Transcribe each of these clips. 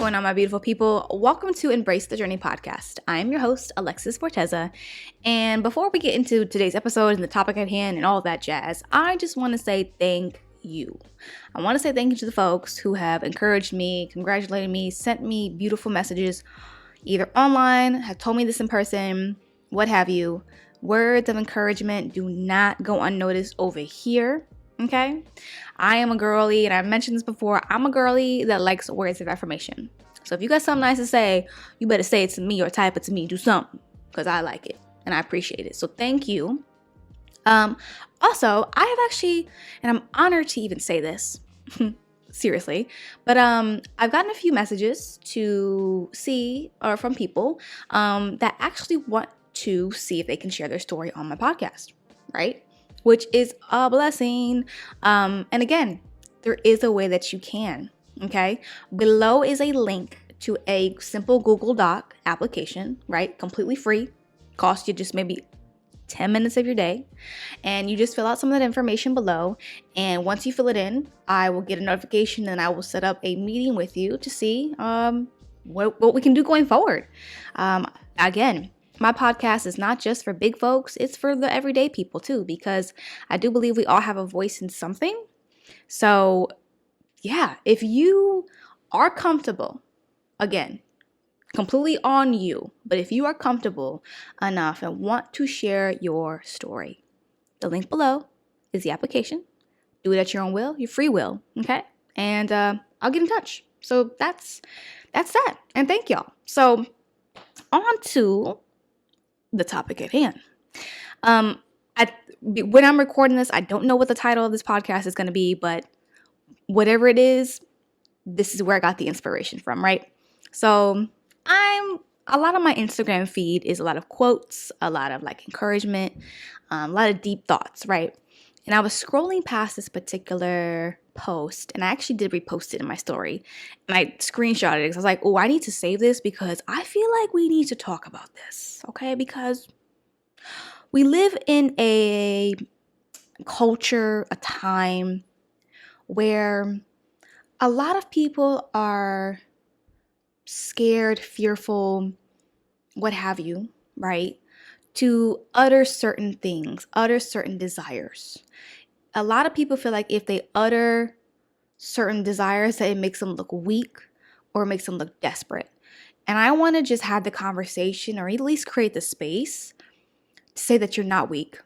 going on, my beautiful people? Welcome to Embrace the Journey podcast. I am your host, Alexis Forteza. And before we get into today's episode and the topic at hand and all that jazz, I just want to say thank you. I want to say thank you to the folks who have encouraged me, congratulated me, sent me beautiful messages, either online, have told me this in person, what have you. Words of encouragement do not go unnoticed over here. Okay, I am a girly, and I've mentioned this before. I'm a girly that likes words of affirmation. So if you got something nice to say, you better say it to me or type it to me. Do something, because I like it and I appreciate it. So thank you. Also, I have actually, and I'm honored to even say this, seriously, but I've gotten a few messages to see or from people that actually want to see if they can share their story on my podcast, right? Which is a blessing. And again, there is a way that you can, okay? Below is a link to a simple Google Doc application, right? Completely free. Cost you just maybe 10 minutes of your day. And you just fill out some of that information below. And once you fill it in, I will get a notification and I will set up a meeting with you to see what we can do going forward. Again, my podcast is not just for big folks, it's for the everyday people too, because I do believe we all have a voice in something. So yeah, if you are comfortable, again, completely on you, but if you are comfortable enough and want to share your story, the link below is the application. Do it at your own will, your free will, okay? And I'll get in touch. So that's that. And thank y'all. So on to the topic at hand. When I'm recording this, I don't know what the title of this podcast is going to be, but whatever it is, this is where I got the inspiration from, right? So a lot of my Instagram feed is a lot of quotes, a lot of like encouragement, a lot of deep thoughts, right? And I was scrolling past this particular post, and I actually did repost it in my story, and I screenshotted it because I was like, oh, I need to save this because I feel like we need to talk about this, okay? Because we live in a culture, a time where a lot of people are scared, fearful, what have you, right? To utter certain things, utter certain desires. A lot of people feel like if they utter certain desires that it makes them look weak or makes them look desperate. And I want to just have the conversation or at least create the space to say that you're not weak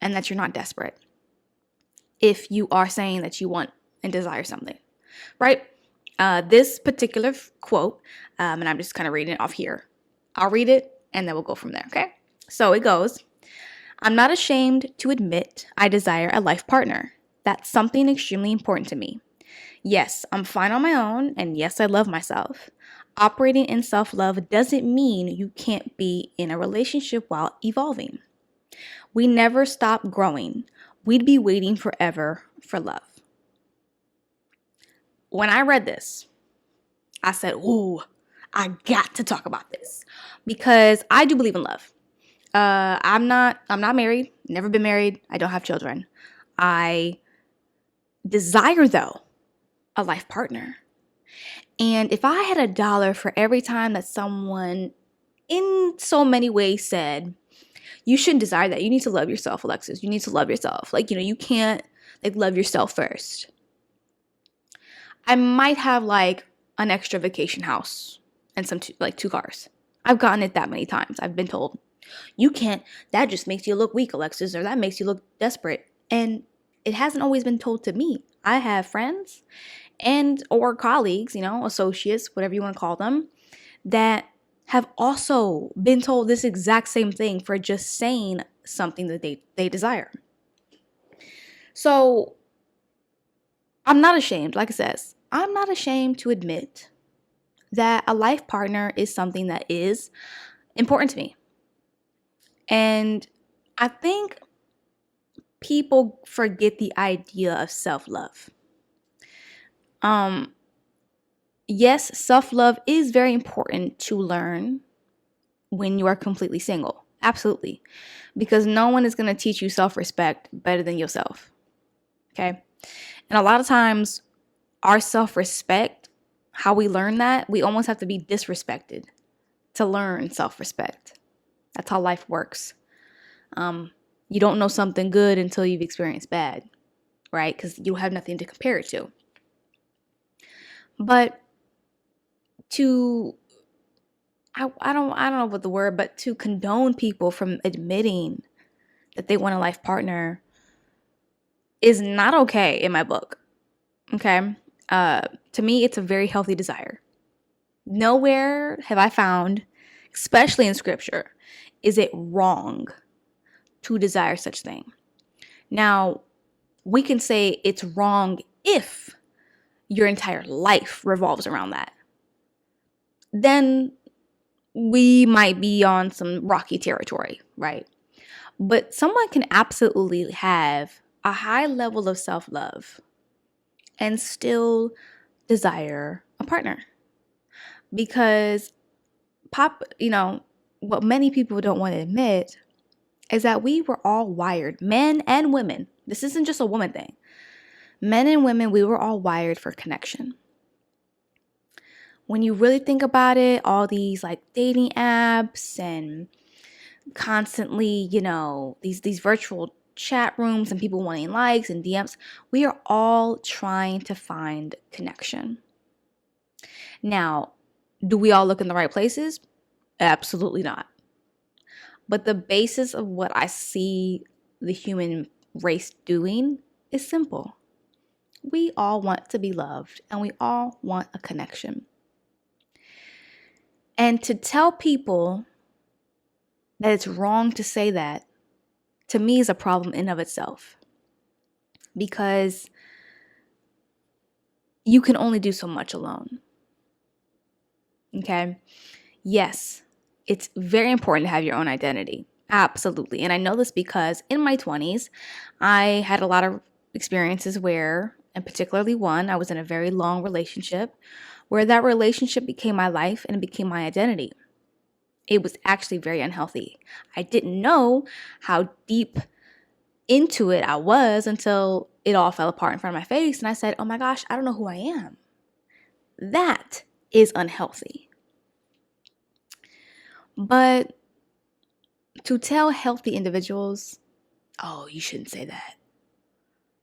and that you're not desperate if you are saying that you want and desire something, right? This particular quote, and I'm just kind of reading it off here. I'll read it and then we'll go from there, okay? So it goes, I'm not ashamed to admit I desire a life partner. That's something extremely important to me. Yes, I'm fine on my own, and yes, I love myself. Operating in self-love doesn't mean you can't be in a relationship while evolving. We never stop growing. We'd be waiting forever for love. When I read this, I said, ooh, I got to talk about this because I do believe in love. I'm not married, never been married. I don't have children. I desire, though, a life partner. And if I had $1 for every time that someone in so many ways said, you shouldn't desire that. You need to love yourself, Alexis. You need to love yourself. Like, you can't love yourself first. I might have like an extra vacation house and some two cars. I've gotten it that many times. I've been told, you can't, that just makes you look weak, Alexis, or that makes you look desperate. And it hasn't always been told to me. I have friends and or colleagues, associates, whatever you want to call them, that have also been told this exact same thing for just saying something that they desire. So I'm not ashamed, like it says, I'm not ashamed to admit that a life partner is something that is important to me. And I think people forget the idea of self-love. Yes, self-love is very important to learn when you are completely single. Absolutely. Because no one is going to teach you self-respect better than yourself. Okay? And a lot of times our self-respect how we learn that, we almost have to be disrespected to learn self-respect. That's how life works. You don't know something good until you've experienced bad, right? Because you have nothing to compare it to. But I don't know what the word, but to condone people from admitting that they want a life partner is not okay in my book. Okay. To me, it's a very healthy desire. Nowhere have I found, especially in scripture, is it wrong to desire such thing. Now, we can say it's wrong if your entire life revolves around that. Then we might be on some rocky territory, right? But someone can absolutely have a high level of self-love and still desire a partner. Because what many people don't want to admit is that we were all wired, men and women. This isn't just a woman thing. Men and women, we were all wired for connection. When you really think about it, all these like dating apps and constantly, these virtual chat rooms and people wanting likes and DMs, we are all trying to find connection. Now, do we all look in the right places? Absolutely not. But the basis of what I see the human race doing is simple. We all want to be loved and we all want a connection. And to tell people that it's wrong to say that, to me, is a problem in of itself. Because you can only do so much alone. Okay? Yes, it's very important to have your own identity. Absolutely. And I know this because in my 20s, I had a lot of experiences where, and particularly one, I was in a very long relationship where that relationship became my life and it became my identity. It was actually very unhealthy. I didn't know how deep into it I was until it all fell apart in front of my face. And I said, oh my gosh, I don't know who I am. That is unhealthy. But to tell healthy individuals, oh, you shouldn't say that.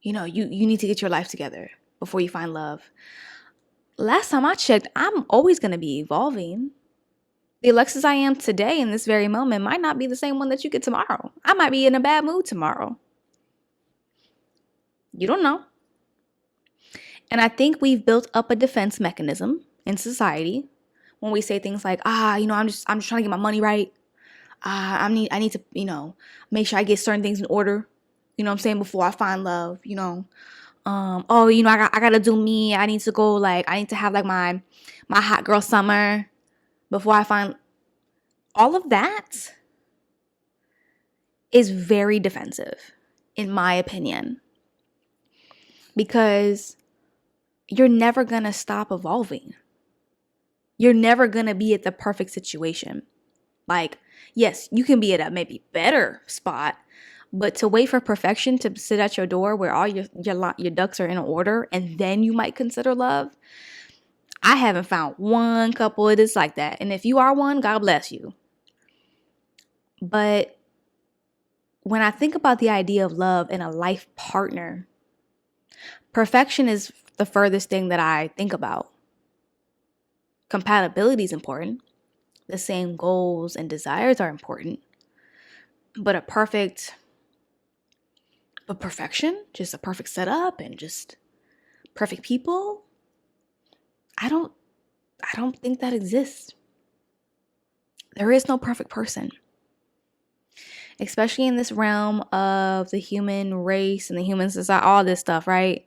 You need to get your life together before you find love. Last time I checked, I'm always going to be evolving. The Alexis I am today in this very moment might not be the same one that you get tomorrow. I might be in a bad mood tomorrow. You don't know. And I think we've built up a defense mechanism in society when we say things like, I'm just trying to get my money right. I need to, make sure I get certain things in order. You know what I'm saying? Before I find love, I gotta do me. I need to have like my hot girl summer before I find. All of that is very defensive, in my opinion, because you're never gonna stop evolving. You're never gonna be at the perfect situation. Like, yes, you can be at a maybe better spot, but to wait for perfection to sit at your door where all your ducks are in order and then you might consider love, I haven't found one couple that is like that. And if you are one, God bless you. But when I think about the idea of love and a life partner, perfection is the furthest thing that I think about. Compatibility is important. The same goals and desires are important. But perfection, just a perfect setup and just perfect people, I don't think that exists. There is no perfect person. Especially in this realm of the human race and the human society, all this stuff, right?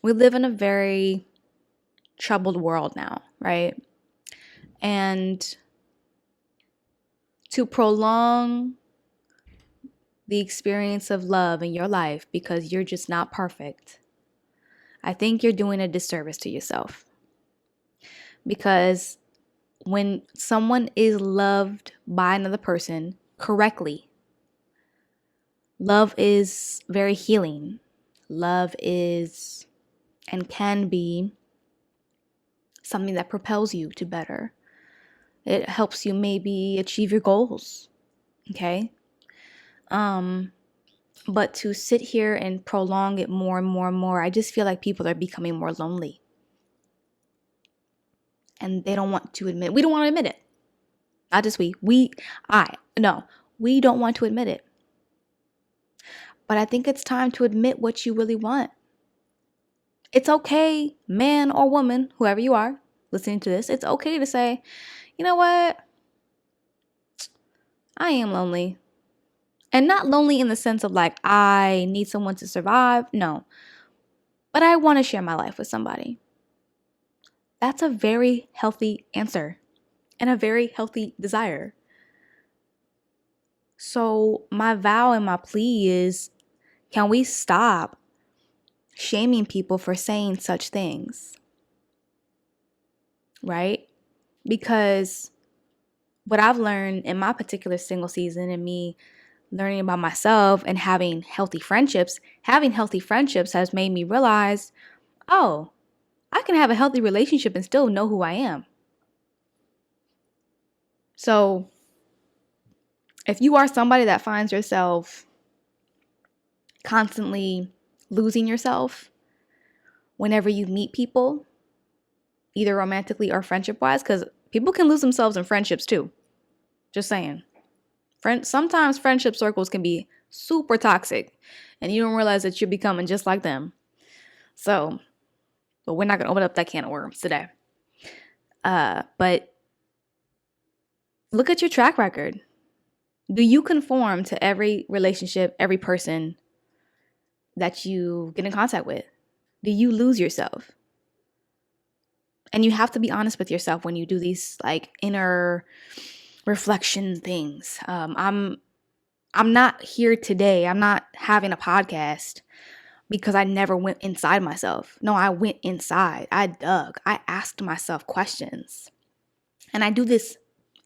We live in a very troubled world now, right? And to prolong the experience of love in your life because you're just not perfect, I think you're doing a disservice to yourself. Because when someone is loved by another person correctly, love is very healing. Love is and can be something that propels you to better. It helps you maybe achieve your goals. Okay? But to sit here and prolong it more and more and more, I just feel like people are becoming more lonely. And they don't want to admit. We don't want to admit it. Not just we. We don't want to admit it. But I think it's time to admit what you really want. It's okay, man or woman, whoever you are listening to this, it's okay to say, you know what? I am lonely. And not lonely in the sense of like, I need someone to survive. No. But I want to share my life with somebody. That's a very healthy answer and a very healthy desire. So my vow and my plea is, can we stop shaming people for saying such things? Right? Because what I've learned in my particular single season and me learning about myself and having healthy friendships has made me realize, oh, I can have a healthy relationship and still know who I am. So if you are somebody that finds yourself constantly losing yourself whenever you meet people, either romantically or friendship-wise, because people can lose themselves in friendships too. Just saying. Sometimes friendship circles can be super toxic and you don't realize that you're becoming just like them. So, but we're not going to open up that can of worms today. But look at your track record. Do you conform to every relationship, every person that you get in contact with? Do you lose yourself? And you have to be honest with yourself when you do these like inner reflection things. I'm not here today. I'm not having a podcast because I never went inside myself. No, I went inside. I dug. I asked myself questions. And I do this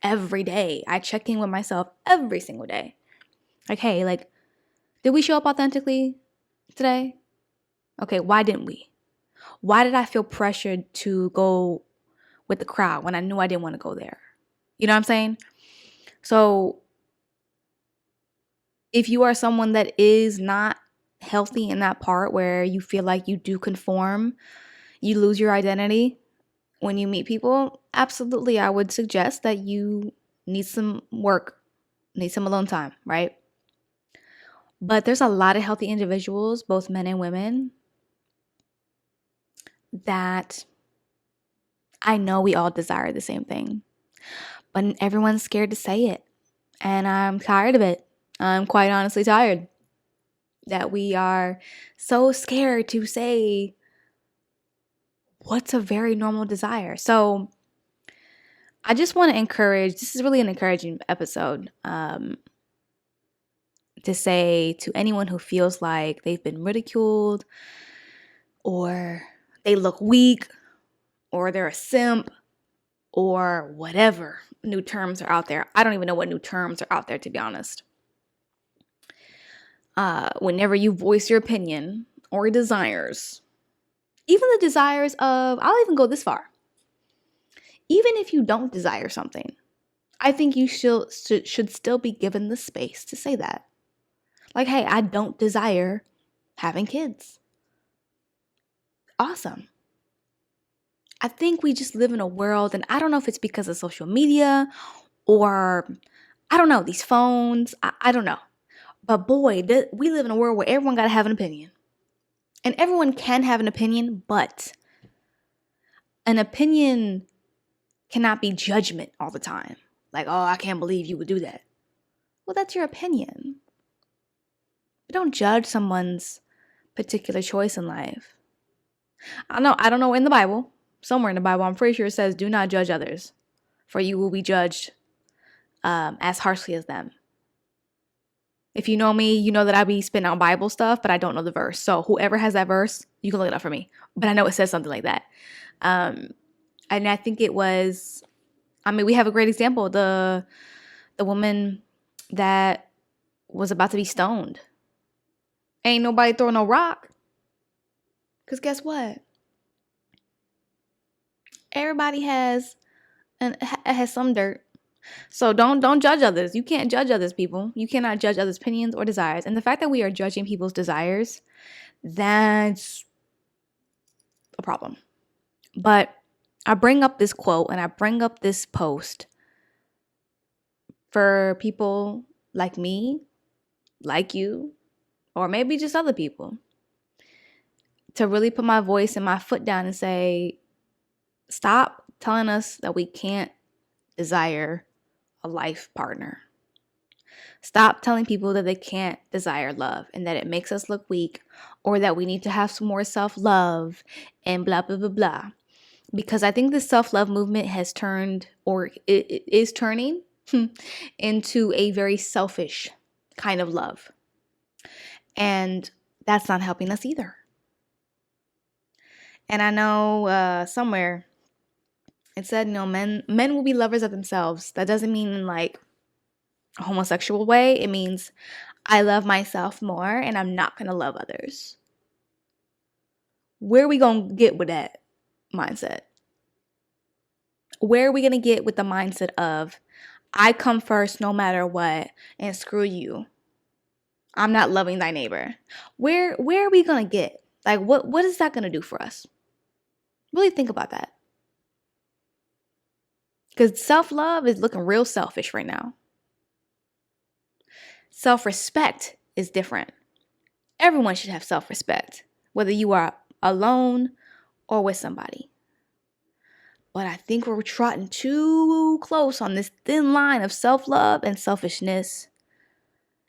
every day. I check in with myself every single day. Like, hey, like, did we show up authentically today? Okay, why didn't we? Why did I feel pressured to go with the crowd when I knew I didn't want to go there? You know what I'm saying? So if you are someone that is not healthy in that part where you feel like you do conform, you lose your identity when you meet people, absolutely, I would suggest that you need some work, need some alone time, right? But there's a lot of healthy individuals, both men and women, that I know we all desire the same thing, but everyone's scared to say it. And I'm tired of it. I'm quite honestly tired that we are so scared to say what's a very normal desire. So I just want to encourage, this is really an encouraging episode, to say to anyone who feels like they've been ridiculed or they look weak or they're a simp or whatever new terms are out there. I don't even know what new terms are out there, to be honest. Whenever you voice your opinion or desires, even the desires of, I'll even go this far. Even if you don't desire something, I think you should still be given the space to say that. Like, hey, I don't desire having kids. Awesome. I think we just live in a world, and I don't know if it's because of social media or, I don't know, these phones. I don't know. But boy, we live in a world where everyone got to have an opinion. And everyone can have an opinion, but an opinion cannot be judgment all the time. Like, oh, I can't believe you would do that. Well, that's your opinion. But don't judge someone's particular choice in life. I don't know in the Bible, somewhere in the Bible, I'm pretty sure it says, do not judge others, for you will be judged as harshly as them. If you know me, you know that I be spitting out Bible stuff, but I don't know the verse. So whoever has that verse, you can look it up for me. But I know it says something like that. And I think it was, we have a great example. The woman that was about to be stoned. Ain't nobody throwing no rock. Because guess what? Everybody has some dirt. So don't judge others. You can't judge others, people. You cannot judge others' opinions or desires. And the fact that we are judging people's desires, that's a problem. But I bring up this quote and I bring up this post for people like me, like you, or maybe just other people, to really put my voice and my foot down and say, stop telling us that we can't desire a life partner. Stop telling people that they can't desire love and that it makes us look weak, or that we need to have some more self-love and blah, blah, blah, blah. Because I think the self-love movement has turned, or it is turning, into a very selfish kind of love. And that's not helping us either. And I know somewhere it said, men will be lovers of themselves. That doesn't mean in like a homosexual way. It means I love myself more and I'm not going to love others. Where are we going to get with that mindset? Where are we going to get with the mindset of I come first no matter what and screw you? I'm not loving thy neighbor. Where are we going to get? Like what is that going to do for us? Really think about that. Because self-love is looking real selfish right now. Self-respect is different. Everyone should have self-respect, whether you are alone or with somebody. But I think we're trotting too close on this thin line of self-love and selfishness.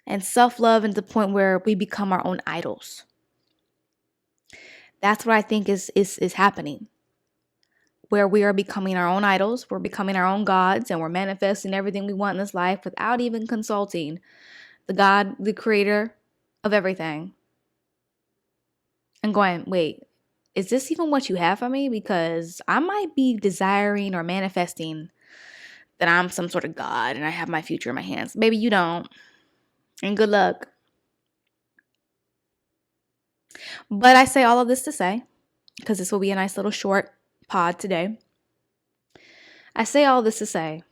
And self-love to the point where we become our own idols. That's what I think is happening. Where we are becoming our own idols, we're becoming our own gods, and we're manifesting everything we want in this life without even consulting the God, the creator of everything. And going, wait, is this even what you have for me? Because I might be desiring or manifesting that I'm some sort of God and I have my future in my hands. Maybe you don't. And good luck. But I say all of this to say, because this will be a nice little short pod today. I say all this to say,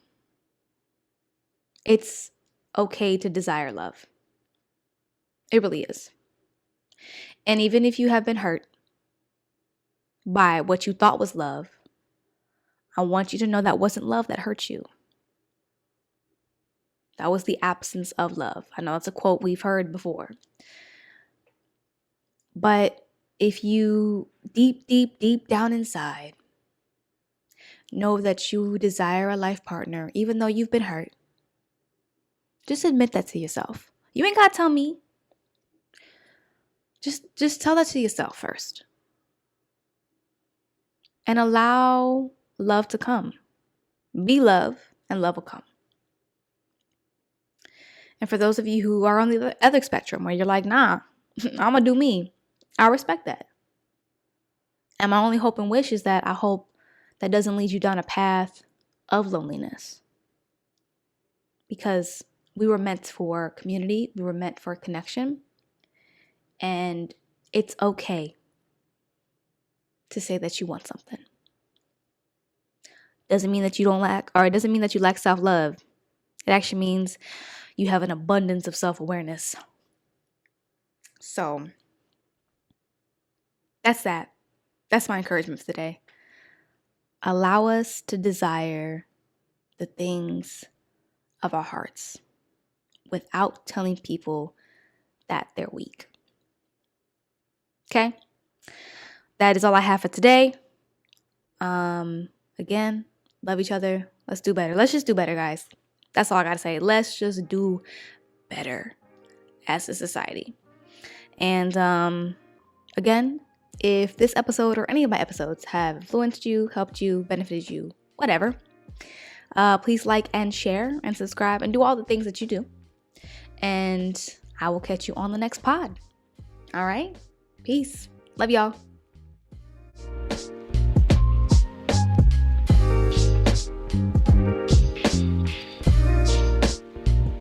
it's okay to desire love. It really is. And even if you have been hurt by what you thought was love, I want you to know that wasn't love that hurt you. That was the absence of love. I know that's a quote we've heard before. But if you deep down inside know that you desire a life partner, even though you've been hurt, just admit that to yourself. You ain't gotta tell me. Just tell that to yourself first. And allow love to come. Be love and love will come. And for those of you who are on the other spectrum where you're like, nah, I'm gonna do me, I respect that. And my only hope and wish is that I hope that doesn't lead you down a path of loneliness. Because we were meant for community, we were meant for connection. And it's okay to say that you want something. Doesn't mean that you don't lack, or it doesn't mean that you lack self-love. It actually means you have an abundance of self-awareness. So that's that. That's my encouragement for today. Allow us to desire the things of our hearts without telling people that they're weak. Okay? That is all I have for today. Again, love each other. Let's do better. Let's just do better, guys. That's all I got to say. Let's just do better as a society. And again, if this episode or any of my episodes have influenced you, helped you, benefited you, whatever, please like and share and subscribe and do all the things that you do. And I will catch you on the next pod. All right? Peace. Love y'all.